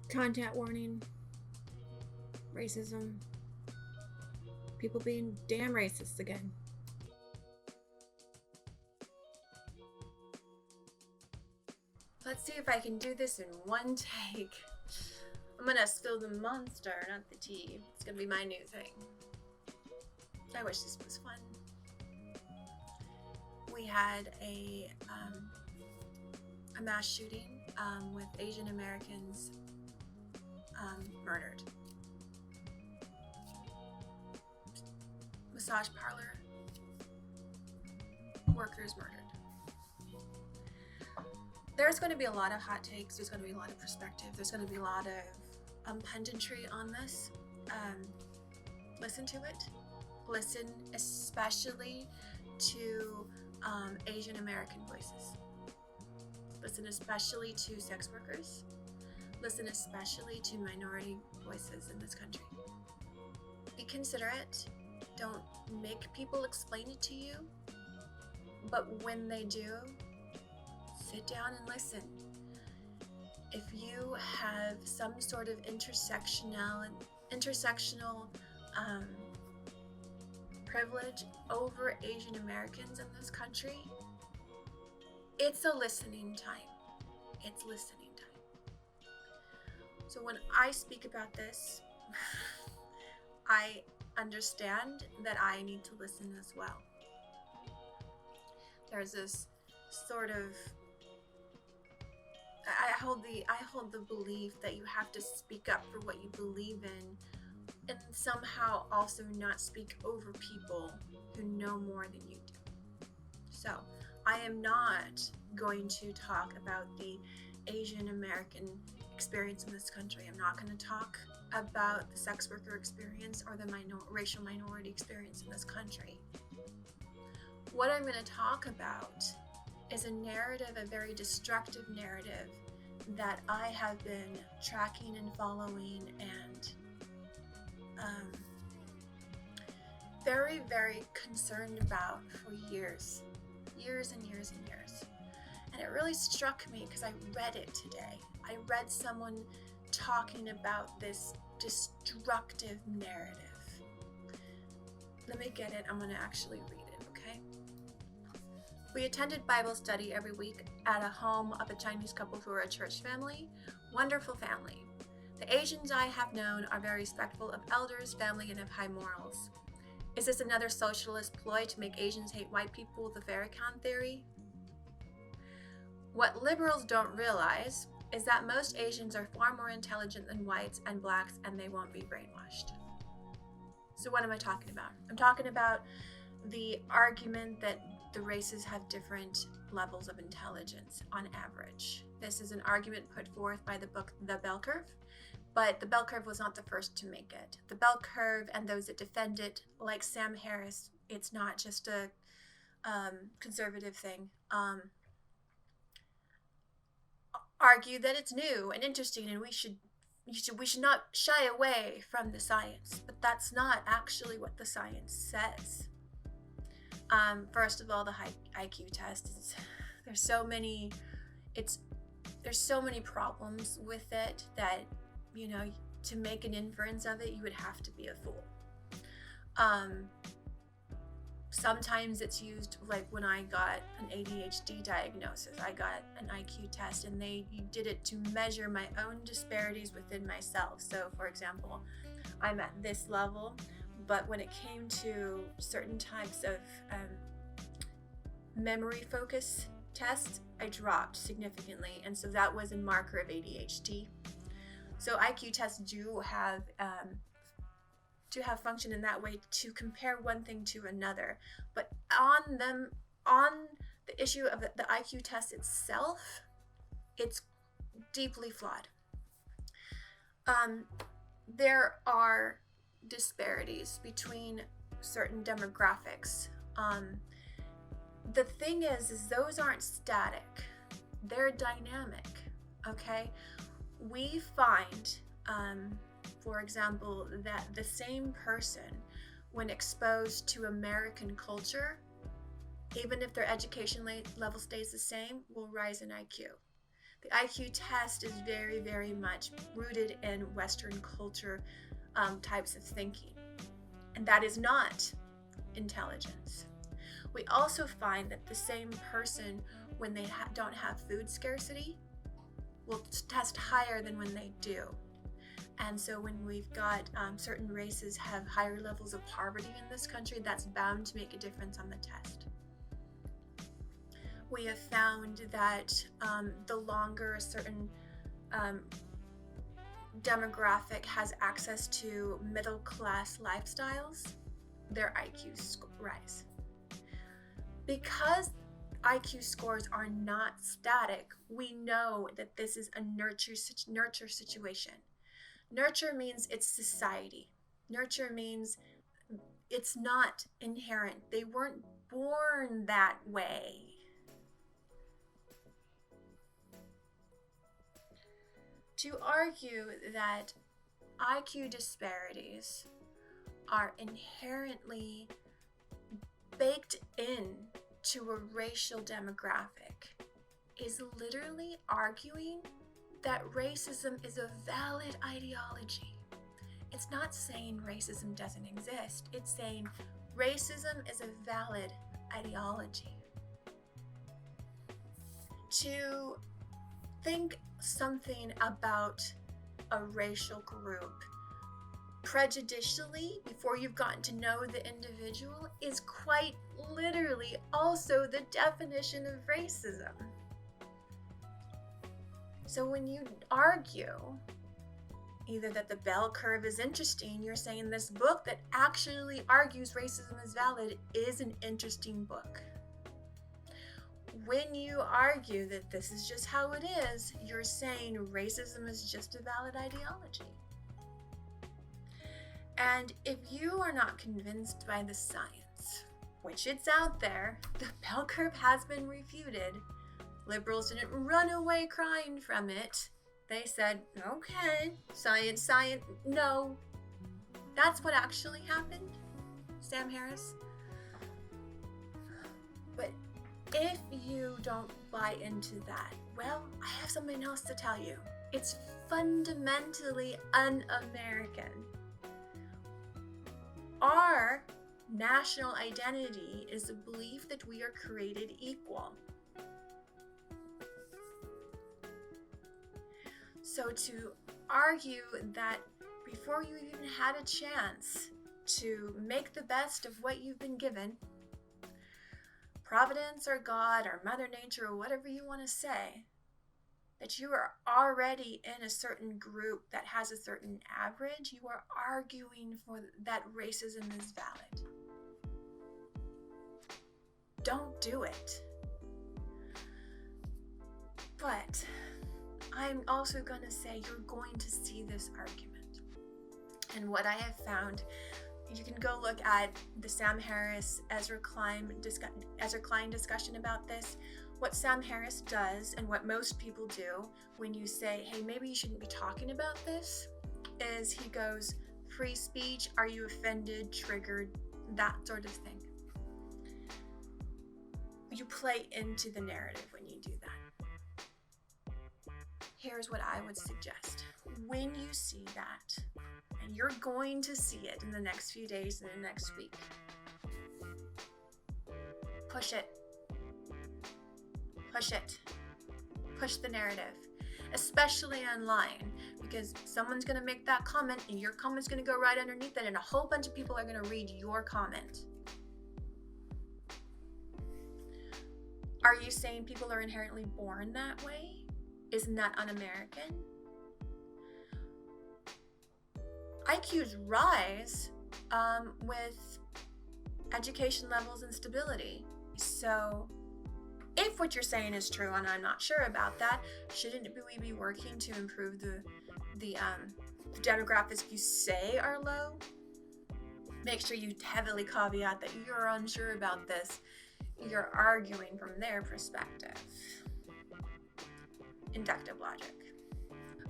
Content warning, racism, people being damn racist again. Let's see if I can do this in one take. I'm gonna spill the monster, not the tea. It's gonna be my new thing. I wish this was fun. We had a mass shooting with Asian Americans murdered. Massage parlor workers murdered. There's going to be a lot of hot takes. There's going to be a lot of perspective. There's going to be a lot of punditry on this. Listen to it. Listen especially to Asian American voices. Listen especially to sex workers. Listen especially to minority voices in this country. Be considerate. Don't make people explain it to you. But when they do, sit down and listen. If you have some sort of intersectional privilege over Asian Americans in this country, it's a listening time. It's listening time. So when I speak about this, I understand that I need to listen as well. There's this sort of I hold the belief that you have to speak up for what you believe in, and somehow also not speak over people who know more than you do. So I am not going to talk about the Asian American experience in this country. I'm not going to talk about the sex worker experience or the racial minority experience in this country. What I'm going to talk about is a narrative, a very destructive narrative that I have been tracking and following and very, very concerned about for years and years and years. And it really struck me because I read it today. I read someone talking about this destructive narrative. Let me get it. I'm going to actually read it, okay? We attended Bible study every week at a home of a Chinese couple who are a church family. Wonderful family. The Asians I have known are very respectful of elders, family, and of high morals. Is this another socialist ploy to make Asians hate white people, the Farrakhan theory? What liberals don't realize is that most Asians are far more intelligent than whites and blacks, and they won't be brainwashed. So what am I talking about? I'm talking about the argument that the races have different levels of intelligence on average. This is an argument put forth by the book The Bell Curve, but the bell curve was not the first to make it. The bell curve and those that defend it, like Sam Harris, it's not just a conservative thing, argue that it's new and interesting and we should not shy away from the science, but that's not actually what the science says. First of all, the high IQ test there's so many problems with it that, you know, to make an inference of it, you would have to be a fool. Sometimes it's used, like when I got an ADHD diagnosis, I got an IQ test and they did it to measure my own disparities within myself. So for example, I'm at this level, but when it came to certain types of memory focus tests, I dropped significantly, and so that was a marker of ADHD. So IQ tests do have function in that way to compare one thing to another, but on the issue of the IQ test itself, it's deeply flawed. There are disparities between certain demographics. The thing is those aren't static, they're dynamic. Okay, we find for example, that the same person, when exposed to American culture, even if their education level stays the same, will rise in IQ. The IQ test is very, very much rooted in Western culture types of thinking, and that is not intelligence. We also find that the same person, when they don't have food scarcity, will test higher than when they do. And so when we've got certain races have higher levels of poverty in this country, that's bound to make a difference on the test. We have found that the longer a certain demographic has access to middle class lifestyles, their IQs rise. Because IQ scores are not static, we know that this is a nurture situation. Nurture means it's society. Nurture means it's not inherent. They weren't born that way. To argue that IQ disparities are inherently baked in to a racial demographic is literally arguing that racism is a valid ideology. It's not saying racism doesn't exist. It's saying racism is a valid ideology. To think something about a racial group prejudicially before you've gotten to know the individual is quite literally also the definition of racism. So when you argue either that the bell curve is interesting, you're saying this book that actually argues racism is valid is an interesting book. When you argue that this is just how it is, you're saying racism is just a valid ideology. And if you are not convinced by the science, which it's out there, the bell curve has been refuted. Liberals didn't run away crying from it. They said, okay, science, no. That's what actually happened, Sam Harris. But if you don't buy into that, well, I have something else to tell you. It's fundamentally un-American. Our national identity is the belief that we are created equal. So to argue that before you even had a chance to make the best of what you've been given, Providence or God or Mother Nature or whatever you want to say, that you are already in a certain group that has a certain average, you are arguing for that racism is valid. Don't do it. But I'm also going to say you're going to see this argument. And what I have found, you can go look at the Sam Harris, Ezra Klein discussion about this. What Sam Harris does and what most people do when you say, hey, maybe you shouldn't be talking about this, is he goes, free speech, are you offended, triggered, that sort of thing. You play into the narrative when you do that. Here's what I would suggest. When you see that, and you're going to see it in the next few days and the next week, push it. Push it. Push the narrative, especially online, because someone's going to make that comment and your comment's going to go right underneath it, and a whole bunch of people are going to read your comment. Are you saying people are inherently born that way? Isn't that un-American? IQs rise with education levels and stability. So if what you're saying is true, and I'm not sure about that, shouldn't we be working to improve the demographics you say are low? Make sure you heavily caveat that you're unsure about this. You're arguing from their perspective. Inductive logic.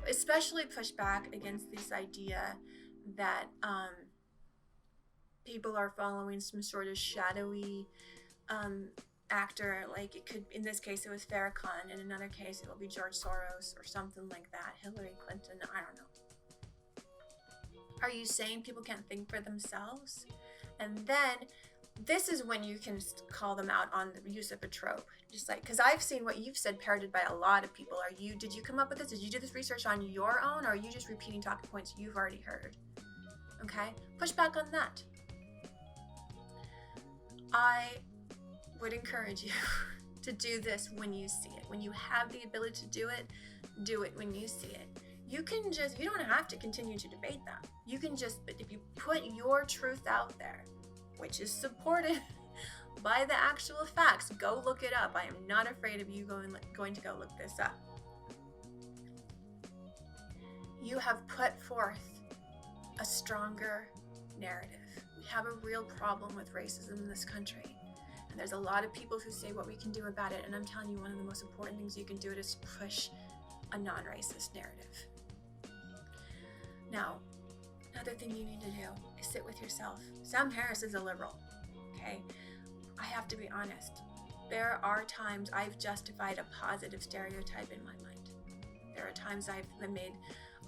Especially push back against this idea that people are following some sort of shadowy actor, like it could, in this case it was Farrakhan, in another case it will be George Soros or something like that, Hillary Clinton, I don't know. Are you saying people can't think for themselves? And then this is when you can call them out on the use of a trope. Just like, because I've seen what you've said parroted by a lot of people. Did you come up with this? Did you do this research on your own, or are you just repeating talking points you've already heard? Okay, push back on that. I would encourage you to do this when you see it. When you have the ability to do it when you see it. You don't have to continue to debate them. You can just, but if you put your truth out there, which is supported by the actual facts, go look it up. I am not afraid of you going to go look this up. You have put forth a stronger narrative. We have a real problem with racism in this country. And there's a lot of people who say what we can do about it. And I'm telling you, one of the most important things you can do is push a non-racist narrative. Now, another thing you need to do is sit with yourself. Sam Harris is a liberal, okay? I have to be honest. There are times I've justified a positive stereotype in my mind. There are times I've made,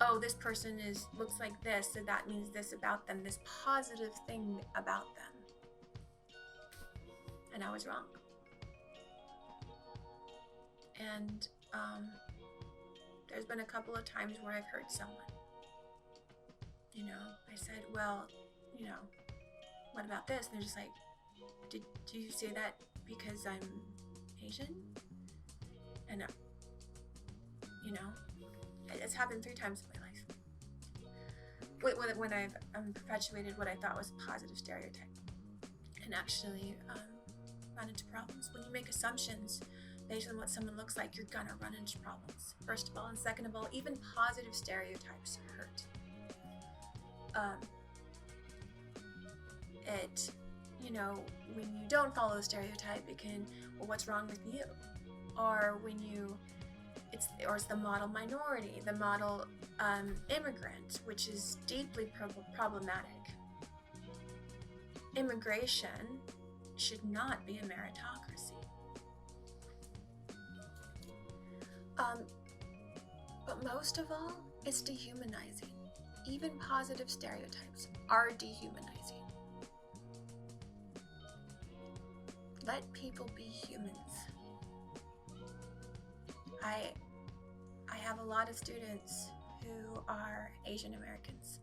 oh, this person looks like this, so that means this about them, this positive thing about them. And I was wrong. And there's been a couple of times where I've hurt someone. I said, well, what about this? And they're just like, did you say that because I'm Asian? And, it's happened 3 times in my life. When I've perpetuated what I thought was a positive stereotype. And actually run into problems. When you make assumptions based on what someone looks like, you're gonna run into problems. First of all, and second of all, even positive stereotypes hurt. When you don't follow a stereotype, it can, well, what's wrong with you? Or when it's the model minority, the model immigrant, which is deeply problematic. Immigration should not be a meritocracy. But most of all, it's dehumanizing. Even positive stereotypes are dehumanizing. Let people be humans. I have a lot of students who are Asian Americans,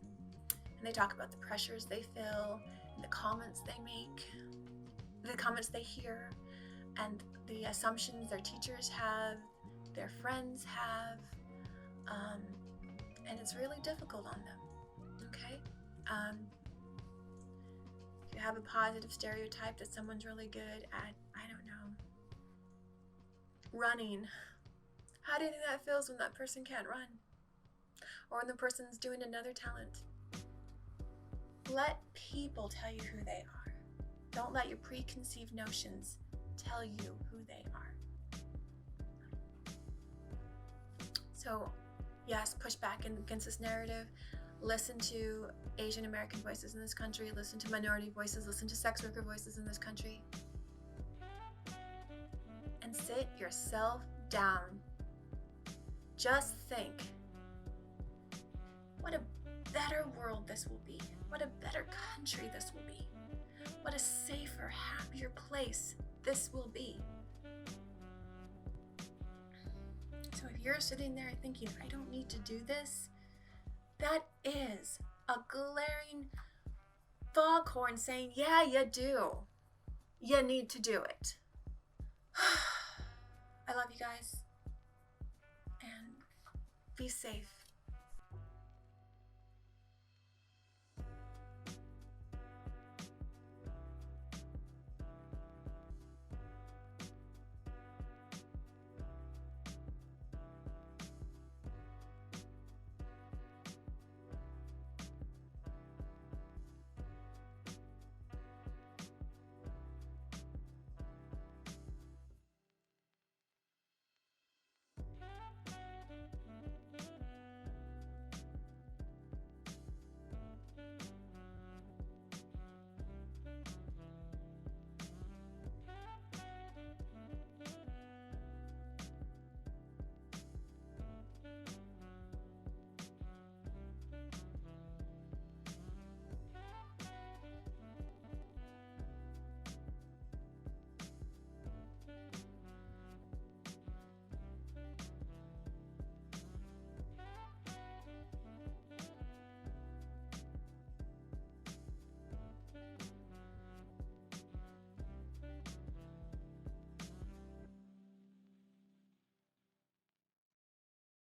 and they talk about the pressures they feel, and the comments they make, the comments they hear, and the assumptions their teachers have, their friends have, and it's really difficult on them, okay? If you have a positive stereotype that someone's really good at, I don't know, running, how do you think that feels when that person can't run? Or when the person's doing another talent? Let people tell you who they are. Don't let your preconceived notions tell you who they are. So, yes, push back against this narrative. Listen to Asian American voices in this country. Listen to minority voices. Listen to sex worker voices in this country. And sit yourself down. Just think, what a better world this will be. What a better country this will be. What a safer, happier place this will be. So if you're sitting there thinking, I don't need to do this, that is a glaring foghorn saying, yeah, you do. You need to do it. I love you guys. And be safe.